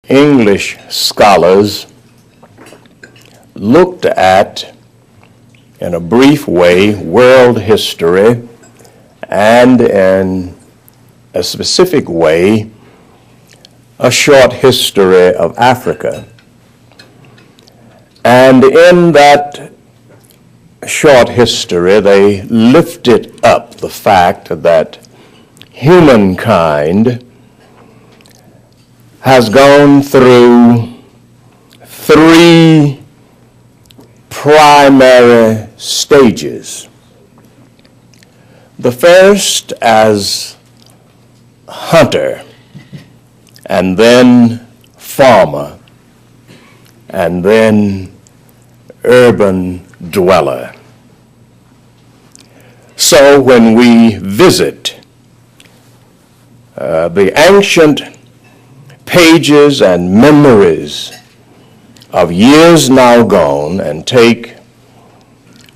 English scholars looked at, in a brief way, world history, and in a specific way, a short history of Africa. And in that short history, they lifted up the fact that humankind has gone through three primary stages. The first as hunter, and then farmer, and then urban dweller. So when we visit the ancient pages and memories of years now gone and take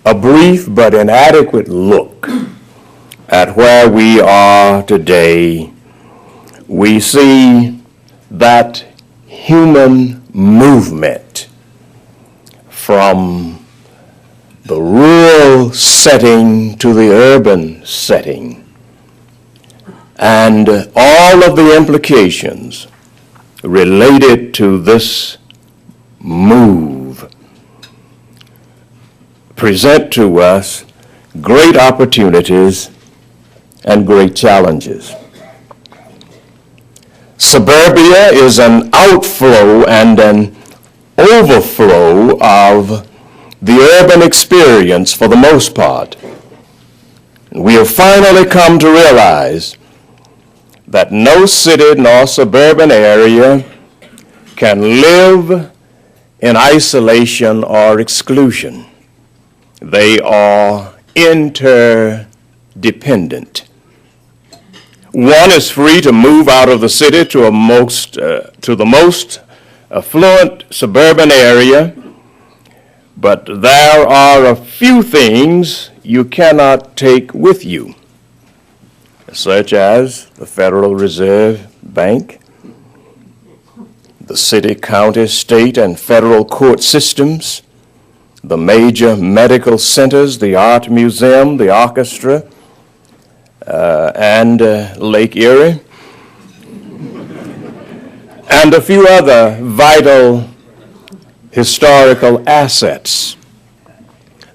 a brief but inadequate look at where we are today, we see that human movement from the rural setting to the urban setting, and all of the implications related to this move present to us great opportunities and great challenges. Suburbia is an outflow and an overflow of the urban experience for the most part. We have finally come to realize that no city nor suburban area can live in isolation or exclusion. They are interdependent. One is free to move out of the city to the most affluent suburban area, but there are a few things you cannot take with you, such as the Federal Reserve Bank, the city, county, state, and federal court systems, the major medical centers, the art museum, the orchestra, and Lake Erie, and a few other vital historical assets.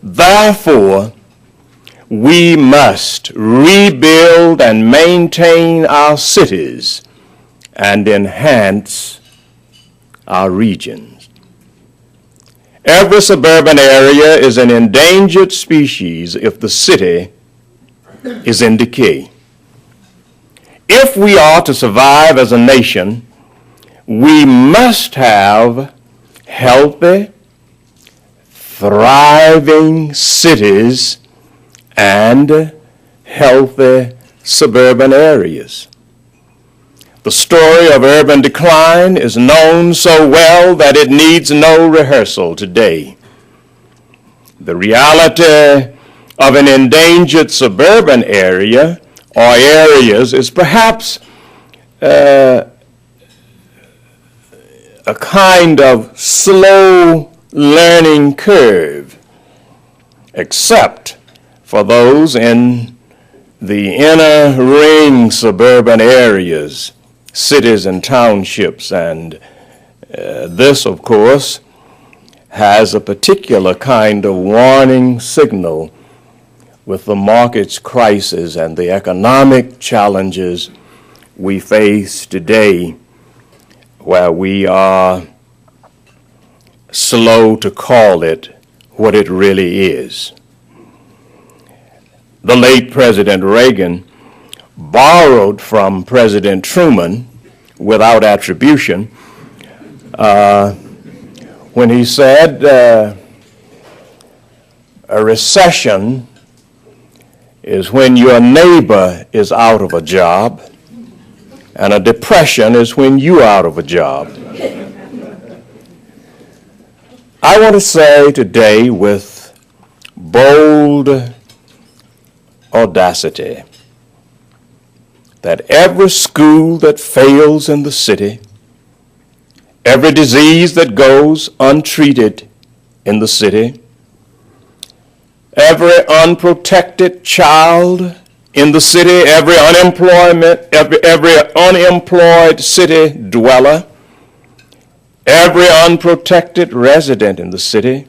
Therefore, we must rebuild and maintain our cities and enhance our regions. Every suburban area is an endangered species if the city is in decay. If we are to survive as a nation, we must have healthy, thriving cities and healthy suburban areas. The story of urban decline is known so well that it needs no rehearsal today. The reality of an endangered suburban area or areas is perhaps a kind of slow learning curve, except for those in the inner ring suburban areas, cities and townships, and this, of course, has a particular kind of warning signal with the market's crisis and the economic challenges we face today, where we are slow to call it what it really is. The late President Reagan borrowed from President Truman without attribution when he said a recession is when your neighbor is out of a job, and a depression is when you're out of a job. I want to say today with bold audacity that every school that fails in the city, every disease that goes untreated in the city, every unprotected child in the city, every unemployed city dweller, every unprotected resident in the city,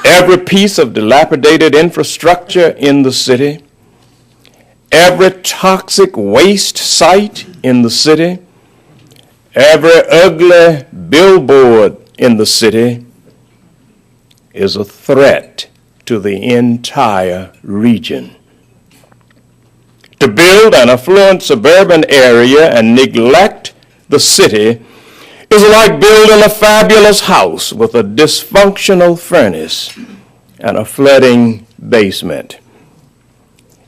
every piece of dilapidated infrastructure in the city, every toxic waste site in the city, every ugly billboard in the city is a threat to the entire region. To build an affluent suburban area and neglect the city is like building a fabulous house with a dysfunctional furnace and a flooding basement.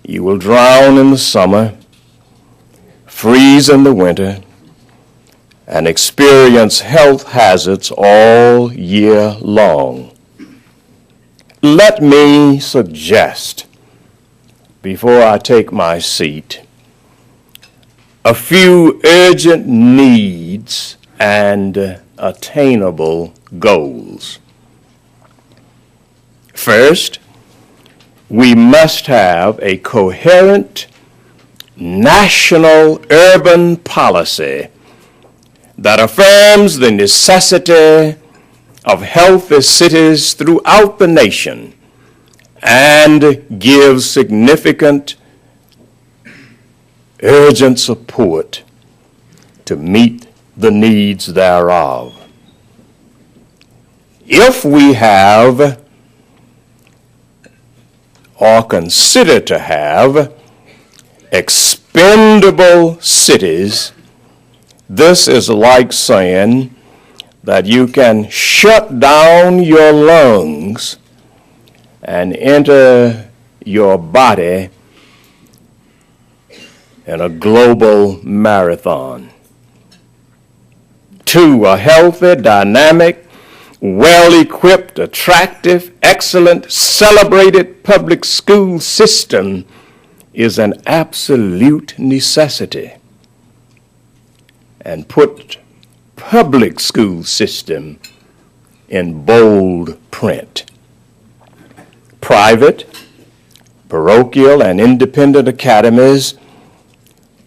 You will drown in the summer, freeze in the winter, and experience health hazards all year long. Let me suggest, before I take my seat, a few urgent needs and attainable goals. First, we must have a coherent national urban policy that affirms the necessity of healthy cities throughout the nation and gives significant, urgent support to meet the needs thereof. If we have or consider to have expendable cities, this is like saying that you can shut down your lungs and enter your body in a global marathon. 2, a healthy, dynamic, well-equipped, attractive, excellent, celebrated public school system is an absolute necessity. And put public school system in bold print. Private, parochial, and independent academies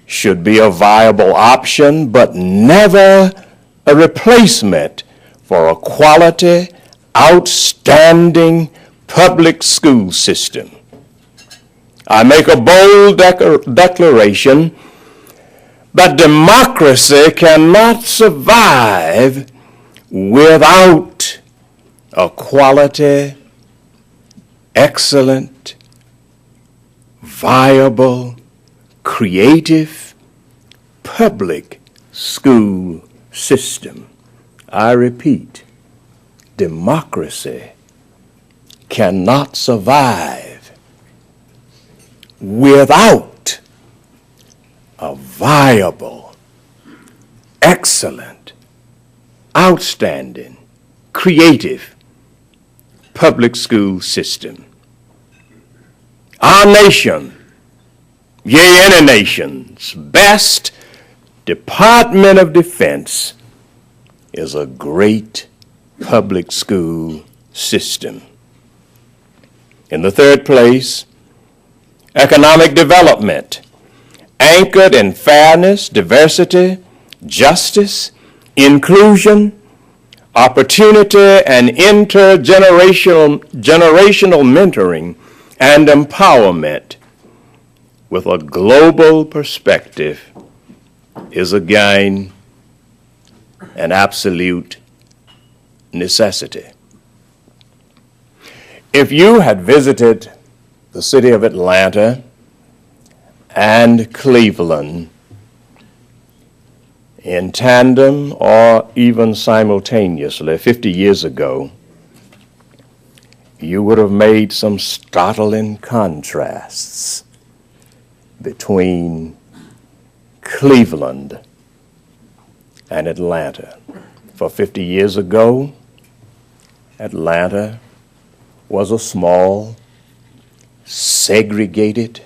should be a viable option, but never a replacement for a quality, outstanding public school system. I make a bold declaration that democracy cannot survive without a quality, excellent, viable, creative public school system. I repeat, democracy cannot survive without a viable, excellent, outstanding, creative public school system. Our nation, yea, any nation's best Department of Defense is a great public school system. In the third place, economic development, anchored in fairness, diversity, justice, inclusion, opportunity, and intergenerational mentoring and empowerment with a global perspective is again an absolute necessity. If you had visited the city of Atlanta and Cleveland in tandem or even simultaneously 50 years ago, you would have made some startling contrasts between Cleveland and Atlanta. For 50 years ago, Atlanta was a small, segregated,